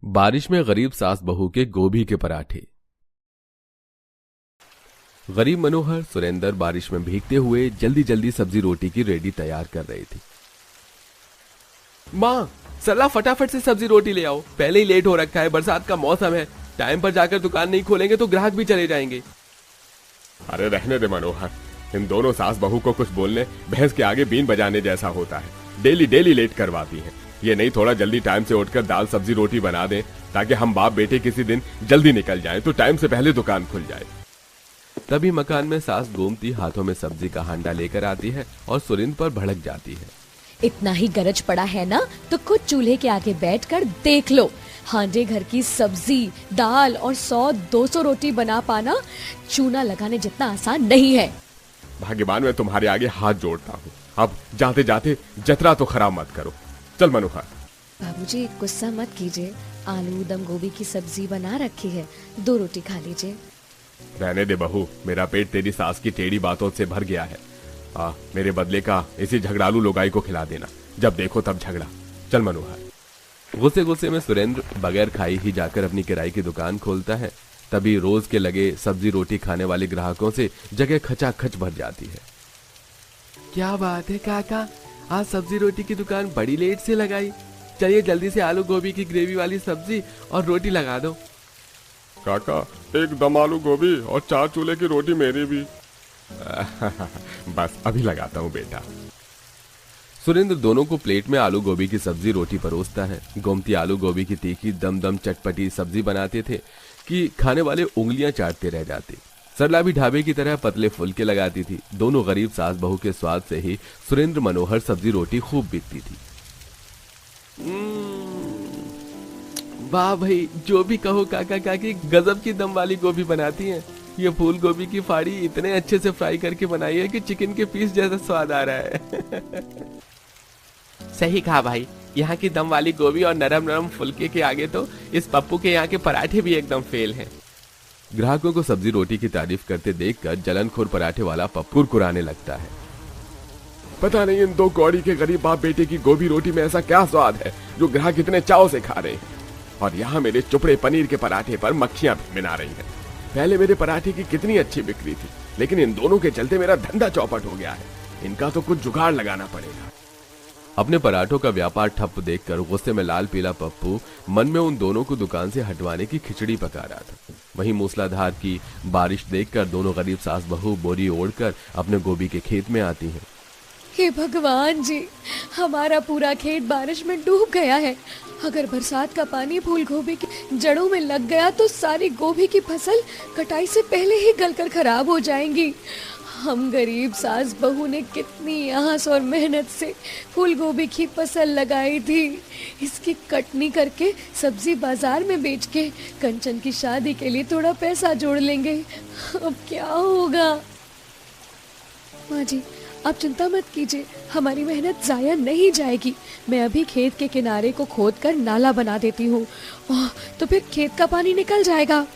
बारिश में गरीब सास बहू के गोभी के पराठे। गरीब मनोहर सुरेंद्र बारिश में भीगते हुए जल्दी जल्दी सब्जी रोटी की रेडी तैयार कर रहे थे। माँ, सला फटाफट से सब्जी रोटी ले आओ, पहले ही लेट हो रखा है, बरसात का मौसम है, टाइम पर जाकर दुकान नहीं खोलेंगे तो ग्राहक भी चले जाएंगे। अरे रहने दे मनोहर, इन दोनों सास बहू को कुछ बोलने भैंस के आगे बीन बजाने जैसा होता है। डेली डेली लेट करवाती हैं। ये नहीं थोड़ा जल्दी टाइम से उठकर दाल सब्जी रोटी बना दें ताकि हम बाप बेटे किसी दिन जल्दी निकल जाएं तो टाइम से पहले दुकान खुल जाए। तभी मकान में सास गोमती हाथों में सब्जी का हांडा लेकर आती है और सुरेंद्र पर भड़क जाती है। इतना ही गरज पड़ा है ना तो खुद चूल्हे के आगे बैठकर देख लो। हांडे घर की सब्जी, दाल और 100-200 रोटी बना पाना चूना लगाने जितना आसान नहीं है। भाग्यवान मैं तुम्हारे आगे हाथ जोड़ता हूँ। अब जाते जाते जतरा तो खराब मत करो। चल मनोहर। बाबूजी गुस्सा मत कीजिए, आलू दम गोभी की सब्जी बना रखी है, 2 रोटी खा लीजिए। रहने दे बहू, मेरा पेट तेरी सास की टेढ़ी बातों से भर गया है। मेरे बदले का इसी झगड़ालू लोगाई को खिला देना, जब देखो तब झगड़ा। चल मनोहर। गुस्से गुस्से में सुरेंद्र बगैर खाई ही जाकर अपनी किराए की दुकान खोलता है। तभी रोज के लगे सब्जी रोटी खाने वाले ग्राहकों से जगह खचाखच भर जाती है। क्या बात है काका, आज सब्जी रोटी की दुकान बड़ी लेट से लगाई। चलिए जल्दी से आलू गोभी की ग्रेवी वाली सब्जी और रोटी लगा दो। काका, एक दम आलू गोभी और 4 चूल्हे की रोटी मेरी भी। बस अभी लगाता हूँ बेटा। सुरेंद्र दोनों को प्लेट में आलू गोभी की सब्जी रोटी परोसता है। गोमती आलू गोभी की तीखी दम दम चटपटी सब्जी बनाते थे कि खाने वाले उंगलियां चाटते रह जाते। सरला भी ढाबे की तरह पतले फुलके लगाती थी। दोनों गरीब सास बहू के स्वाद से ही सुरेंद्र मनोहर सब्जी रोटी खूब बिकती थी। वाह भाई, जो भी कहो काका काकी, गजब की दम वाली गोभी बनाती हैं। ये फूल गोभी की फाड़ी इतने अच्छे से फ्राई करके बनाई है कि चिकन के पीस जैसा स्वाद आ रहा है। सही कहा भाई, यहाँ की दम वाली गोभी और नरम नरम फुलके के आगे तो इस पप्पू के यहाँ के पराठे भी एकदम फेल हैं। ग्राहकों को सब्जी रोटी की तारीफ करते देखकर जलनखोर पराठे वाला पप्पू कुरकुराने लगता है। पता नहीं इन 2 कौड़ी के गरीब बाप बेटे की गोभी रोटी में ऐसा क्या स्वाद है जो ग्राहक इतने चाव से खा रहे हैं। और यहाँ मेरे चुपड़े पनीर के पराठे पर मक्खियां भिनभिना रही हैं। पहले मेरे पराठे की कितनी अच्छी बिक्री थी, लेकिन इन दोनों के चलते मेरा धंधा चौपट हो गया है। इनका तो कुछ जुगाड़ लगाना पड़ेगा। अपने पराठों का व्यापार ठप देखकर गुस्से में लाल पीला पप्पू मन में उन दोनों को दुकान से हटवाने की खिचड़ी पका रहा था। वहीं मूसलाधार की बारिश देखकर दोनों गरीब सास बहू बोरी ओढ़कर अपने गोभी के खेत में आती हैं। हे भगवान जी, हमारा पूरा खेत बारिश में डूब गया है। अगर बरसात का पानी फूल गोभी की जड़ों में लग गया तो सारी गोभी की फसल कटाई से पहले ही गलकर खराब हो जाएंगी। हम गरीब सास बहू ने कितनी आस और मेहनत से फूल गोभी की फसल लगाई थी। इसकी कटनी करके सब्जी बाजार में बेच के कंचन की शादी के लिए थोड़ा पैसा जोड़ लेंगे। अब क्या होगा? माँ जी, आप चिंता मत कीजिए, हमारी मेहनत जाया नहीं जाएगी। मैं अभी खेत के किनारे को खोदकर नाला बना देती हूँ, तो फिर खेत का पानी निकल जाएगा।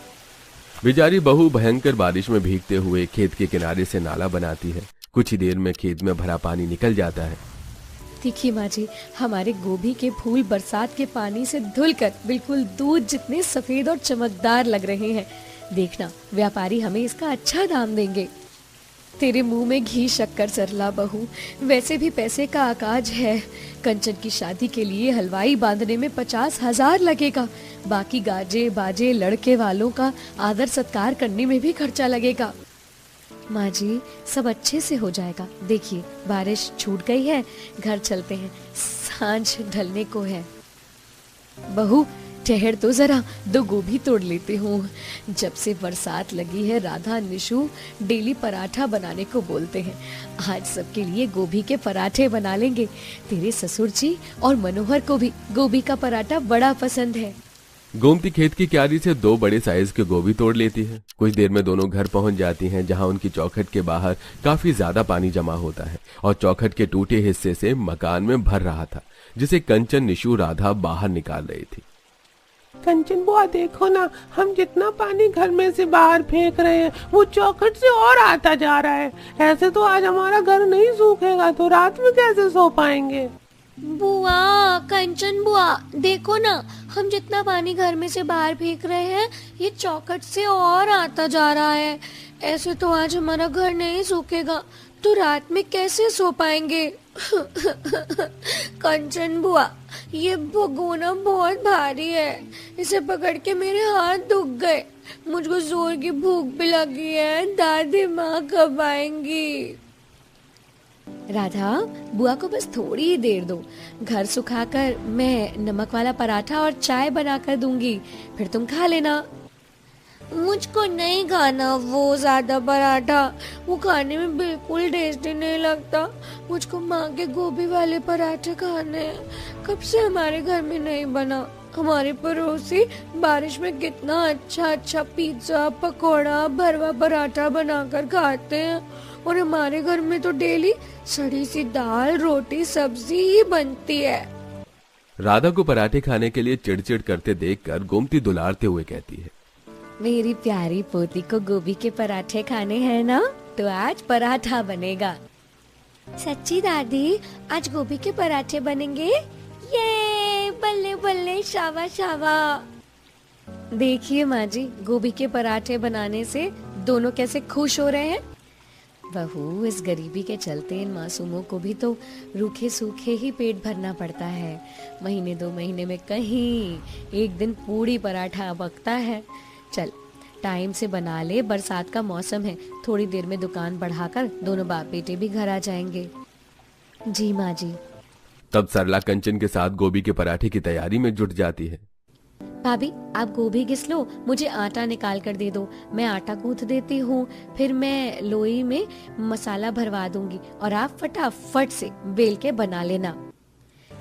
बेचारी बहू भयंकर बारिश में भीगते हुए खेत के किनारे से नाला बनाती है। कुछ ही देर में खेत में भरा पानी निकल जाता है। देखिए माँ जी, हमारे गोभी के फूल बरसात के पानी से धुलकर बिल्कुल दूध जितने सफेद और चमकदार लग रहे हैं। देखना, व्यापारी हमें इसका अच्छा दाम देंगे। तेरे मुंह में घी शक्कर सरला बहू, वैसे भी पैसे का आकाज है। कंचन की शादी के लिए हलवाई बांधने में 50,000 लगेगा। बाकी गाजे बाजे लड़के वालों का आदर सत्कार करने में भी खर्चा लगेगा। माँ जी, सब अच्छे से हो जाएगा। देखिए बारिश छूट गई है, घर चलते हैं, सांझ ढलने को है। बहू ठहर तो जरा, 2 गोभी तोड़ लेते हूँ। जब से बरसात लगी है राधा निशु डेली पराठा बनाने को बोलते हैं। आज सबके लिए गोभी के पराठे बना लेंगे। तेरे ससुर जी और मनोहर को भी गोभी का पराठा बड़ा पसंद है। गोमती खेत की क्यारी से 2 बड़े साइज के गोभी तोड़ लेती है। कुछ देर में दोनों घर पहुंच जाती हैं, जहां उनकी चौखट के बाहर काफी ज्यादा पानी जमा होता है और चौखट के टूटे हिस्से से मकान में भर रहा था, जिसे कंचन निशु राधा बाहर निकाल रही थी। कंचन बुआ देखो ना, हम जितना पानी घर में से बाहर फेंक रहे हैं वो चौखट से और आता जा रहा है। ऐसे तो आज हमारा घर नहीं सूखेगा तो रात में कैसे सो पाएंगे? बुआ, कंचन बुआ, देखो ना, हम जितना पानी घर में से बाहर फेंक रहे हैं ये चौखट से और आता जा रहा है। ऐसे तो आज हमारा घर नहीं सूखेगा, तो रात में कैसे सो पाएंगे? कंचन बुआ, ये भगोना बहुत भारी है, इसे पकड़ के मेरे हाथ दुख गए। मुझको जोर की भूख भी लगी है, दादी माँ कब आएंगी? राधा, बुआ को बस थोड़ी ही देर दो, घर सुखाकर मैं नमक वाला पराठा और चाय बनाकर दूंगी, फिर तुम खा लेना। मुझको नहीं खाना वो ज्यादा पराठा, वो खाने में बिल्कुल टेस्टी नहीं लगता। मुझको माँ के गोभी वाले पराठे खाने हैं, कब से हमारे घर में नहीं बना। हमारे पड़ोसी बारिश में कितना अच्छा अच्छा पिज्जा, पकोड़ा, भरवा पराठा बनाकर खाते हैं, और हमारे घर में तो डेली सड़ी सी दाल, रोटी, सब्जी ही बनती है। राधा को पराठे खाने के लिए चिड़चिड़ करते देखकर गोमती दुलारते हुए कहती है, मेरी प्यारी पोती को गोभी के पराठे खाने हैं ना, तो आज पराठा बनेगा। सच्ची दादी, आज गोभी के पराठे बनेंगे? ये बल्ले बल्ले, शावा शावा। देखिए माँ जी, गोभी के पराठे बनाने से दोनों कैसे खुश हो रहे हैं। बहू, इस गरीबी के चलते इन मासूमों को भी तो रूखे सूखे ही पेट भरना पड़ता है। महीने 2 महीने में कहीं एक दिन पूरी पराठा पकता है। चल, टाइम से बना ले, बरसात का मौसम है, थोड़ी देर में दुकान बढ़ाकर दोनों बाप बेटे भी घर आ जाएंगे। जी माँ जी। तब सरला कंचन के साथ गोभी के पराठे की तैयारी में जुट जाती है। भाभी, आप गोभी घिस लो, मुझे आटा निकाल कर दे दो, मैं आटा गूंथ देती हूँ, फिर मैं लोई में मसाला भरवा दूंगी और आप फटाफट से बेल के बना लेना।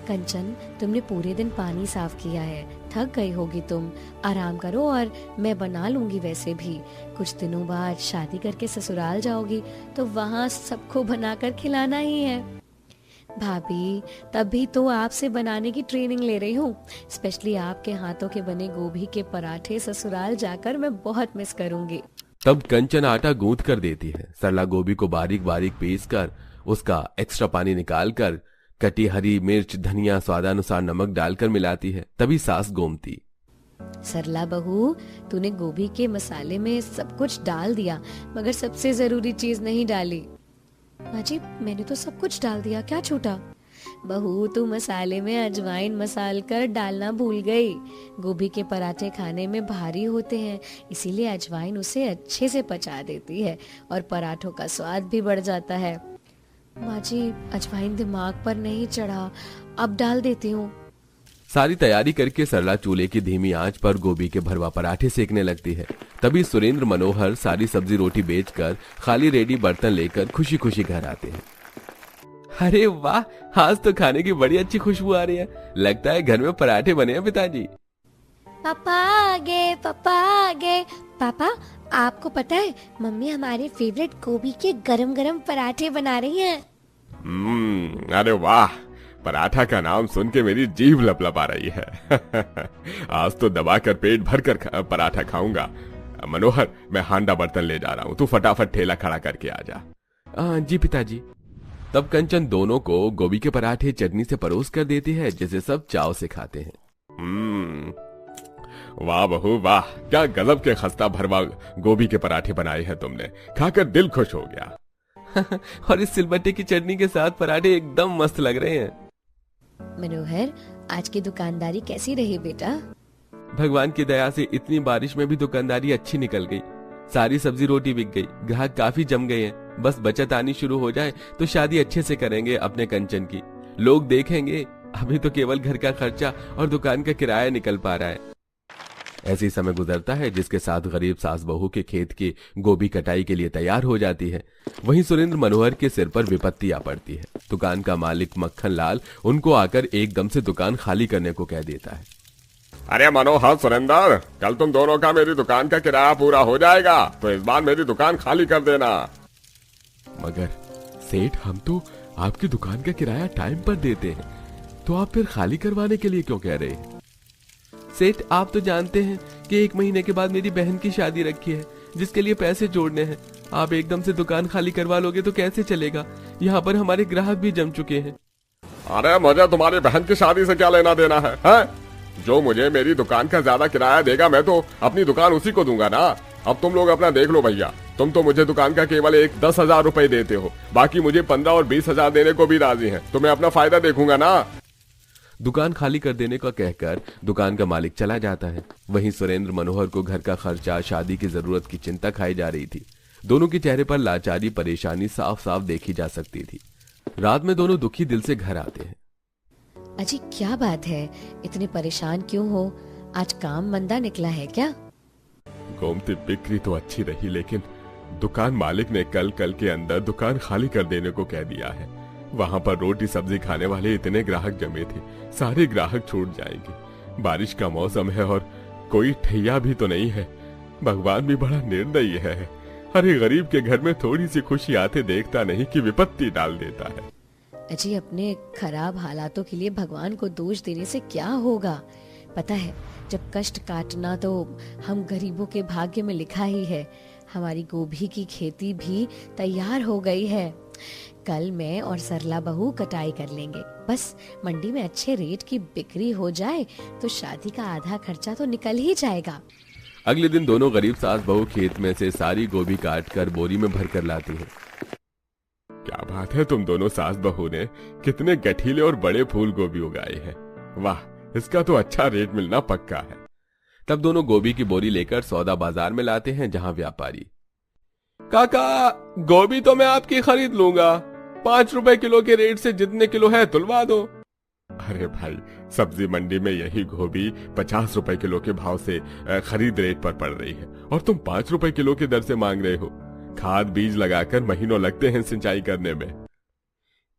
कंचन, तुमने पूरे दिन पानी साफ किया है, थक गई होगी तुम, आराम करो और मैं बना लूंगी। वैसे भी कुछ दिनों बाद शादी करके ससुराल जाओगी, तो वहाँ सबको बनाकर खिलाना ही है। भाभी, तभी तो आपसे बनाने की ट्रेनिंग ले रही हूँ। स्पेशली आपके हाथों के बने गोभी के पराठे ससुराल जाकर मैं बहुत मिस करूंगी। तब कंचन आटा गूंथ कर देती है। सरला गोभी को बारीक बारीक पीस कर उसका एक्स्ट्रा पानी निकाल कर कटी हरी मिर्च, धनिया, स्वादानुसार नमक डालकर मिलाती है। तभी सास गोमती, सरला बहू, तूने गोभी के मसाले में सब कुछ डाल दिया, मगर सबसे जरूरी चीज नहीं डाली। माँ जी, मैंने तो सब कुछ डाल दिया, क्या छूटा? बहू, तू मसाले में अजवाइन मसाल कर डालना भूल गई। गोभी के पराठे खाने में भारी होते हैं, इसीलिए अजवाइन उसे अच्छे से पचा देती है और पराठों का स्वाद भी बढ़ जाता है। माँ जी, अजवाइन दिमाग पर नहीं चढ़ा, अब डाल देती हूँ। सारी तैयारी करके सरला चूल्हे की धीमी आंच पर गोभी के भरवा पराठे सेकने लगती है। तभी सुरेंद्र मनोहर सारी सब्जी रोटी बेचकर खाली रेडी बर्तन लेकर खुशी खुशी घर आते हैं। अरे वाह, आज तो खाने की बड़ी अच्छी खुशबू आ रही है, लगता है घर में पराठे बने हैं पिताजी। पापा आ गए, पापा आ गए। पापा, आपको पता है मम्मी हमारे फेवरेट गोभी के गरम गरम पराठे बना रही हैं। अरे वाह, पराठा का नाम सुन के मेरी जीभ लपलपा रही है। आज तो दबाकर पेट भर कर पराठा खाऊंगा। मनोहर, मैं हांडा बर्तन ले जा रहा हूँ, तू फटाफट ठेला खड़ा करके आ जा। जी पिताजी। तब कंचन दोनों को गोभी के पराठे चटनी से परोस कर देती है, जिसे सब चाव से खाते हैं। वाह बहू वाह, क्या गजब के खस्ता भरवा गोभी के पराठे बनाए हैं तुमने, खाकर दिल खुश हो गया। और इस सिलबट्टे की चटनी के साथ पराठे एकदम मस्त लग रहे हैं। मनोहर, आज की दुकानदारी कैसी रही बेटा? भगवान की दया से इतनी बारिश में भी दुकानदारी अच्छी निकल गई। सारी सब्जी रोटी बिक गई, ग्राहक काफी जम गए हैं। बस बचत आनी शुरू हो जाए तो शादी अच्छे से करेंगे अपने कंचन की। लोग देखेंगे, अभी तो केवल घर का खर्चा और दुकान का किराया निकल पा रहा है। ऐसी समय गुजरता है जिसके साथ गरीब सास बहू के खेत की गोभी कटाई के लिए तैयार हो जाती है। वहीं सुरेंद्र मनोहर के सिर पर विपत्ति आ पड़ती है। दुकान का मालिक मक्खन लाल उनको आकर एकदम से दुकान खाली करने को कह देता है। अरे मनोहर, सुरेंद्र, कल तुम दोनों का मेरी दुकान का किराया पूरा हो जाएगा, तो इस बार मेरी दुकान खाली कर देना। मगर सेठ, हम तो आपकी दुकान का किराया टाइम पर देते हैं, तो आप फिर खाली करवाने के लिए क्यों कह रहे हैं? सेठ, आप तो जानते हैं कि 1 महीने के बाद मेरी बहन की शादी रखी है, जिसके लिए पैसे जोड़ने हैं। आप एकदम से दुकान खाली करवा लोगे तो कैसे चलेगा? यहाँ पर हमारे ग्राहक भी जम चुके हैं। अरे मुझे तुम्हारी बहन की शादी से क्या लेना देना है, हैं? जो मुझे मेरी दुकान का ज्यादा किराया देगा मैं तो अपनी दुकान उसी को दूंगा ना। अब तुम लोग अपना देख लो भैया, तुम तो मुझे दुकान का केवल 10,000 रुपए देते हो, बाकी मुझे 15 और 20,000 देने को भी राजी हैं। तो मैं अपना फायदा देखूंगा ना। दुकान खाली कर देने का कहकर दुकान का मालिक चला जाता है। वहीं सुरेंद्र मनोहर को घर का खर्चा, शादी की जरूरत की चिंता खाई जा रही थी। दोनों के चेहरे पर लाचारी, परेशानी साफ साफ देखी जा सकती थी। रात में दोनों दुखी दिल से घर आते हैं। अजी क्या बात है, इतने परेशान क्यों हो? आज काम मंदा निकला है क्या? गोमती, बिक्री तो अच्छी रही, लेकिन दुकान मालिक ने कल के अंदर दुकान खाली कर देने को कह दिया है। वहाँ पर रोटी सब्जी खाने वाले इतने ग्राहक जमे थे, सारे ग्राहक छूट जाएंगे। बारिश का मौसम है और कोई ठैया भी तो नहीं है। भगवान भी बड़ा निर्दयी है। अरे गरीब के घर में थोड़ी सी खुशी आते देखता नहीं कि विपत्ति डाल देता है। अजी अपने खराब हालातों के लिए भगवान को दोष देने से क्या होगा? पता है, जब कष्ट काटना तो हम गरीबों के भाग्य में लिखा ही है। हमारी गोभी की खेती भी तैयार हो गई है। कल मैं और सरला बहू कटाई कर लेंगे। बस मंडी में अच्छे रेट की बिक्री हो जाए तो शादी का आधा खर्चा तो निकल ही जाएगा। अगले दिन दोनों गरीब सास बहू खेत में से सारी गोभी काट कर बोरी में भर कर लाती हैं। क्या बात है, तुम दोनों सास बहू ने कितने गठीले और बड़े फूल गोभी उगाए हैं। वाह, इसका तो अच्छा रेट मिलना पक्का है। तब दोनों गोभी की बोरी लेकर सौदा बाजार में लाते हैं, जहां व्यापारी, काका गोभी तो मैं आपकी खरीद लूंगा, 5 रुपए किलो के रेट से जितने किलो है तुलवा दो। अरे भाई, सब्जी मंडी में यही गोभी 50 रुपए किलो के भाव से खरीद रेट पर पड़ रही है और तुम 5 रुपए किलो की दर से मांग रहे हो। खाद बीज लगाकर महीनों लगते हैं सिंचाई करने में।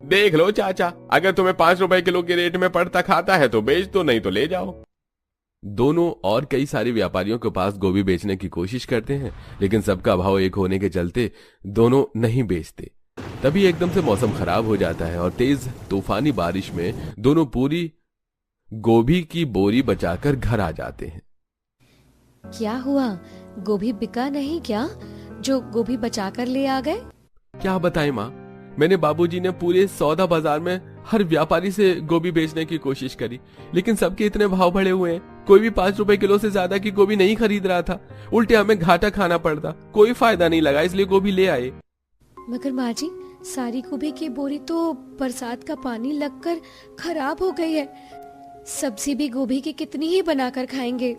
देख लो चाचा, अगर तुम्हें 5 रुपए किलो के रेट में पड़ता खाता है तो बेच दो, नहीं तो ले जाओ। दोनों और कई सारे व्यापारियों के पास गोभी बेचने की कोशिश करते हैं, लेकिन सबका भाव एक होने के चलते दोनों नहीं बेचते। तभी एकदम से मौसम खराब हो जाता है और तेज तूफानी बारिश में दोनों पूरी गोभी की बोरी बचाकर घर आ जाते हैं। क्या हुआ, गोभी बिका नहीं क्या जो गोभी बचाकर ले आ गए? क्या बताएं माँ, मैंने बाबूजी ने पूरे सौदा बाजार में हर व्यापारी से गोभी बेचने की कोशिश करी, लेकिन सबके इतने भाव बढ़े हुए हैं, कोई भी 5 रुपए किलो से ज्यादा की गोभी नहीं खरीद रहा था। उल्टे हमें घाटा खाना पड़ता, कोई फायदा नहीं लगा, इसलिए गोभी ले आए। मगर माँ जी, सारी गोभी की बोरी तो बरसात का पानी लगकर खराब हो गई है। सब्जी भी गोभी की कितनी ही बनाकर खाएंगे।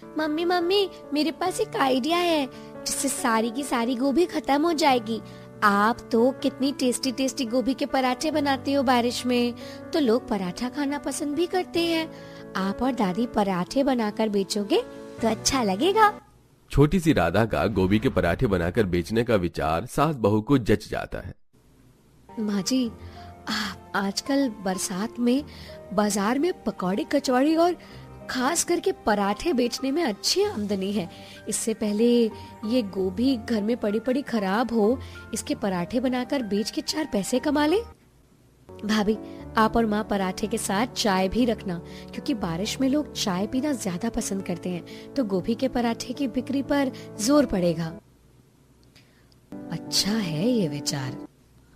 मम्मी मम्मी, मेरे पास एक आइडिया है जिससे सारी की सारी गोभी खत्म हो जाएगी। आप तो कितनी टेस्टी टेस्टी गोभी के पराठे बनाते हो बारिश में, तो लोग पराठा खाना पसंद भी करते हैं। आप और दादी पराठे बनाकर बेचोगे तो अच्छा लगेगा। छोटी सी राधा का गोभी के पराठे बनाकर बेचने का विचार सास बहू को जच जाता है। माँ जी, आजकल बरसात में बाजार में पकौड़ी, कचौड़ी और खास करके पराठे बेचने में अच्छी आमदनी है। इससे पहले ये गोभी घर में पड़ी पड़ी खराब हो, इसके पराठे बनाकर बेच के 4 पैसे कमा ले। भाभी, आप और माँ पराठे के साथ चाय भी रखना, क्योंकि बारिश में लोग चाय पीना ज्यादा पसंद करते हैं, तो गोभी के पराठे की बिक्री पर जोर पड़ेगा। अच्छा है ये विचार।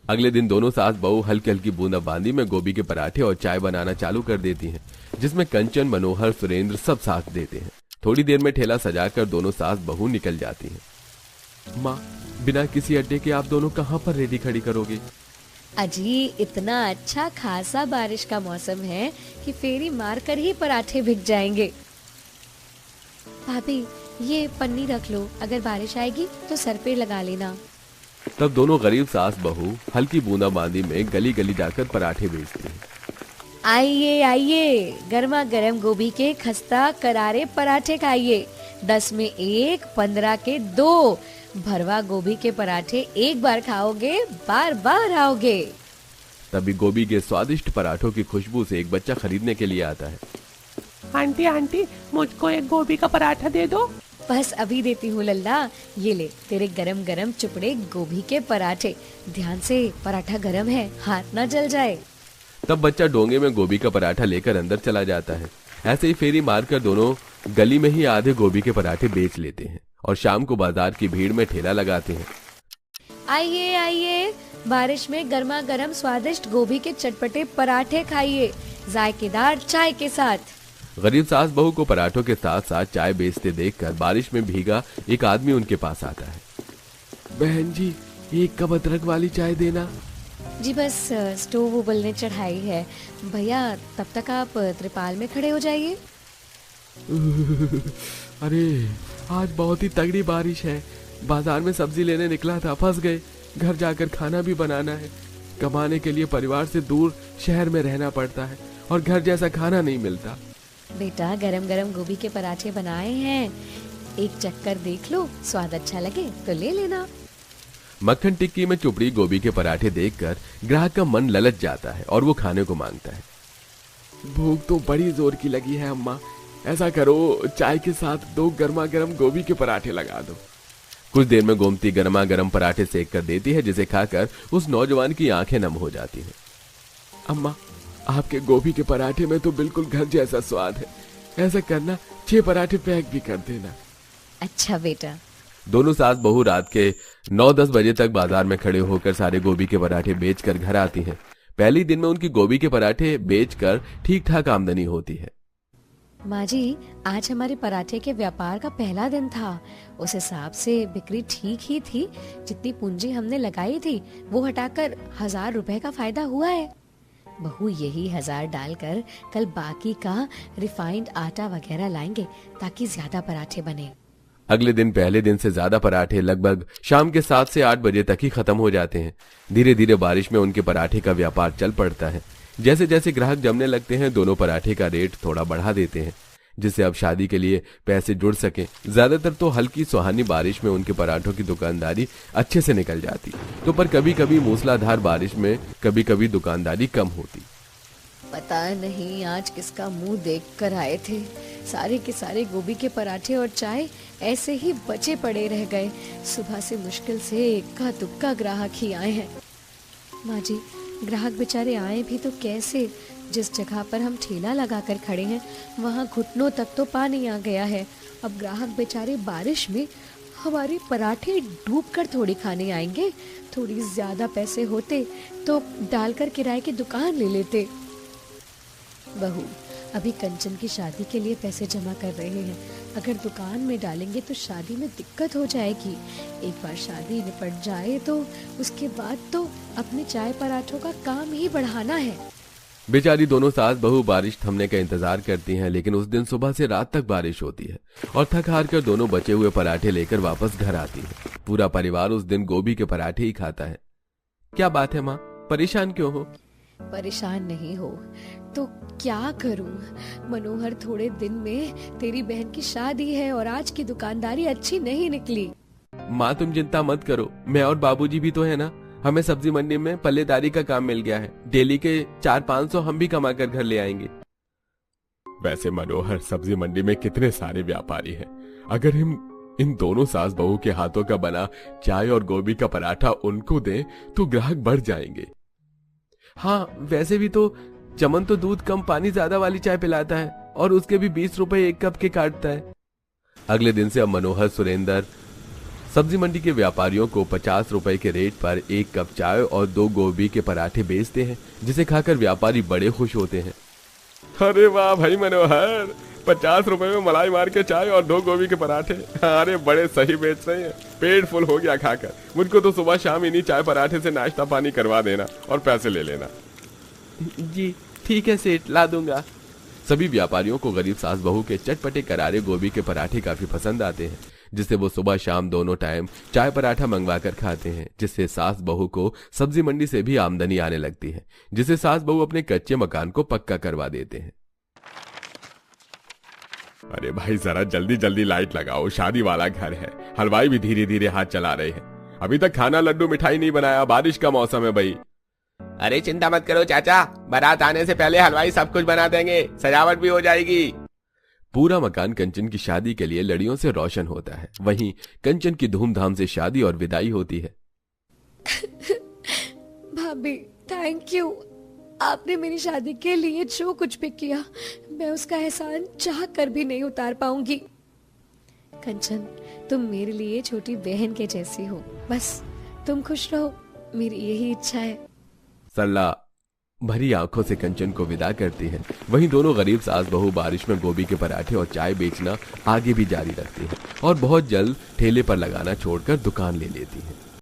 अगले दिन दोनों सास बहू हल्की हल्की बूंदाबांदी में गोभी के पराठे और चाय बनाना चालू कर देती हैं, जिसमें कंचन, मनोहर, सुरेंद्र सब साथ देते हैं। थोड़ी देर में ठेला सजाकर दोनों सास बहू निकल जाती हैं। माँ, बिना किसी अड्डे के आप दोनों कहाँ पर रेडी खड़ी करोगे? अजी, इतना अच्छा खासा बारिश का मौसम है कि फेरी मारकर ही पराठे बिक जाएंगे। भाभी, ये पन्नी रख लो, अगर बारिश आएगी तो सर पे लगा लेना। तब दोनों गरीब सास बहू हल्की बूंदाबांदी में गली गली जाकर पराठे बेचते हैं। आइए आइए, गर्मा गर्म गोभी के खस्ता करारे पराठे खाइए। 10 में 1, 15 के 2। भरवा गोभी के पराठे एक बार खाओगे, बार बार आओगे। तभी गोभी के स्वादिष्ट पराठों की खुशबू से एक बच्चा खरीदने के लिए आता है। आंटी आंटी, मुझको एक गोभी का पराठा दे दो। बस अभी देती हूँ लल्ला, ये ले तेरे गरम गरम चुपड़े गोभी के पराठे। ध्यान से, पराठा गरम है, हाथ ना जल जाए। तब बच्चा डोंगे में गोभी का पराठा लेकर अंदर चला जाता है। ऐसे ही फेरी मारकर दोनों गली में ही आधे गोभी के पराठे बेच लेते हैं और शाम को बाजार की भीड़ में ठेला लगाते हैं। आइए आइए, बारिश में गर्मा गर्म स्वादिष्ट गोभी के चटपटे पराठे खाइए जायकेदार चाय के साथ। गरीब सास बहू को पराठों के साथ साथ चाय बेचते देखकर बारिश में भीगा एक आदमी उनके पास आता है। बहन जी, एक कप अदरक वाली चाय देना। जी बस स्टोव उबलने चढ़ाई है भैया, तब तक आप त्रिपाल में खड़े हो जाइए। अरे आज बहुत ही तगड़ी बारिश है, बाजार में सब्जी लेने निकला था, फंस गए। घर जाकर खाना भी बनाना है। कमाने के लिए परिवार से दूर शहर में रहना पड़ता है और घर जैसा खाना नहीं मिलता। बेटा गरम गरम गोभी के पराठे बनाए हैं, एक चक्कर देख लो, स्वाद अच्छा लगे तो ले लेना। मक्खन टिक्की में चुपड़ी गोभी के पराठे देखकर ग्राहक का मन ललच जाता है और वो खाने को मांगता है। भूख तो बड़ी जोर की लगी है अम्मा, ऐसा करो चाय के साथ 2 गर्मा गर्म गोभी के पराठे लगा दो। कुछ देर में गोमती गर्मा गर्म पराठे सेक कर देती है, जिसे खाकर उस नौजवान की आंखें नम हो जाती हैं। अम्मा, आपके गोभी के पराठे में तो बिल्कुल घर जैसा स्वाद है, ऐसा करना 6 पराठे पैक भी कर देना। अच्छा बेटा। दोनों सास बहू रात के 9-10 बजे तक बाजार में खड़े होकर सारे गोभी के पराठे बेचकर घर आती हैं। पहले दिन में उनकी गोभी के पराठे बेचकर ठीक ठाक आमदनी होती है। माँ जी, आज हमारे पराठे के व्यापार का पहला दिन था, उस हिसाब से बिक्री ठीक ही थी। जितनी पूंजी हमने लगाई थी वो हटाकर 1000 रुपए का फायदा हुआ है। बहू यही 1000 डालकर कल बाकी का रिफाइंड आटा वगैरह लाएंगे ताकि ज्यादा पराठे बने। अगले दिन पहले दिन से ज्यादा पराठे लगभग शाम के 7 से 8 बजे तक ही खत्म हो जाते हैं। धीरे धीरे बारिश में उनके पराठे का व्यापार चल पड़ता है। जैसे जैसे ग्राहक जमने लगते हैं, दोनों पराठे का रेट थोड़ा बढ़ा देते हैं, जिससे अब शादी के लिए पैसे जुड़ सके। ज्यादातर तो हल्की सुहानी बारिश में उनके पराठों की दुकानदारी अच्छे से निकल जाती, तो पर कभी कभी मूसलाधार बारिश में कभी कभी दुकानदारी कम होती। पता नहीं आज किसका मुंह देख कर आए थे, सारे के सारे गोभी के पराठे और चाय ऐसे ही बचे पड़े रह गए। सुबह से मुश्किल से इक्का दुक्का ग्राहक ही आए हैं। माँ जी, ग्राहक बेचारे आए भी तो कैसे? जिस जगह पर हम ठेला लगाकर खड़े हैं वहाँ घुटनों तक तो पानी आ गया है। अब ग्राहक बेचारे बारिश में हमारे पराठे डूब कर थोड़ी खाने आएंगे। थोड़ी ज्यादा पैसे होते तो डालकर किराए की दुकान ले लेते। बहू, अभी कंचन की शादी के लिए पैसे जमा कर रहे हैं। अगर दुकान में डालेंगे तो शादी में दिक्कत हो जाएगी। एक बार शादी निपट जाए तो उसके बाद तो अपने चाय पराठों का काम ही बढ़ाना है। बेचारी दोनों सास बहू बारिश थमने का इंतजार करती हैं, लेकिन उस दिन सुबह से रात तक बारिश होती है और थक हार कर दोनों बचे हुए पराठे लेकर वापस घर आती है। पूरा परिवार उस दिन गोभी के पराठे ही खाता है। क्या बात है माँ, परेशान क्यों हो? परेशान नहीं हो तो क्या करूं? मनोहर, थोड़े दिन में तेरी बहन की शादी है और आज की दुकानदारी अच्छी नहीं निकली। माँ तुम चिंता मत करो, मैं और बाबूजी भी तो है ना। हमें सब्जी मंडी में पल्लेदारी का काम मिल गया है। डेली के 400-500 हम भी कमा कर घर ले आएंगे। वैसे मनोहर, सब्जी मंडी में कितने सारे व्यापारी हैं। अगर हम इन दोनों सास बहू के हाथों का बना चाय और गोभी का पराठा उनको दें तो ग्राहक बढ़ जाएंगे। हाँ, वैसे भी तो चमन तो दूध कम पानी ज्यादा वाली चाय पिलाता है और उसके भी 20 रुपए 1 कप के काटता है। अगले दिन से अब मनोहर, सुरेंद्र सब्जी मंडी के व्यापारियों को 50 रुपए के रेट पर 1 कप चाय और 2 गोभी के पराठे बेचते हैं, जिसे खाकर व्यापारी बड़े खुश होते हैं। अरे वाह भाई मनोहर, 50 रुपए में मलाई मार के चाय और 2 गोभी के पराठे। अरे बड़े सही बेच रहे हैं, पेट फुल हो गया खाकर। मुझको तो सुबह शाम इन्हीं चाय पराठे से नाश्ता पानी करवा देना और पैसे ले लेना। जी ठीक है सेठ, ला दूंगा। सभी व्यापारियों को गरीब सास बहू के चटपटे करारे गोभी के पराठे काफी पसंद आते हैं, जिससे वो सुबह शाम दोनों टाइम चाय पराठा मंगवा कर खाते हैं, जिससे सास बहू को सब्जी मंडी से भी आमदनी आने लगती है, जिससे सास बहू अपने कच्चे मकान को पक्का करवा देते हैं। अरे भाई जरा जल्दी जल्दी लाइट लगाओ, शादी वाला घर है। हलवाई भी धीरे धीरे हाथ चला रहे हैं। अभी तक खाना लड्डू मिठाई नहीं बनाया, बारिश का मौसम है भाई। अरे चिंता मत करो चाचा, बारात आने से पहले हलवाई सब कुछ बना देंगे, सजावट भी हो जाएगी। पूरा मकान कंचन की शादी के लिए लड़ियों से रोशन होता है। वहीं कंचन की धूमधाम से शादी और विदाई होती है। भाभी, थैंक यू। आपने मेरी शादी के लिए जो कुछ भी किया, मैं उसका एहसान चाह कर भी नहीं उतार पाऊंगी। कंचन, तुम मेरे लिए छोटी बहन के जैसी हो। बस तुम खुश रहो, मेरी यही इच्छा है। सरला भरी आंखों से कंचन को विदा करती है। वहीं दोनों गरीब सास बहू बारिश में गोभी के पराठे और चाय बेचना आगे भी जारी रखती हैं और बहुत जल्द ठेले पर लगाना छोड़कर दुकान ले लेती हैं।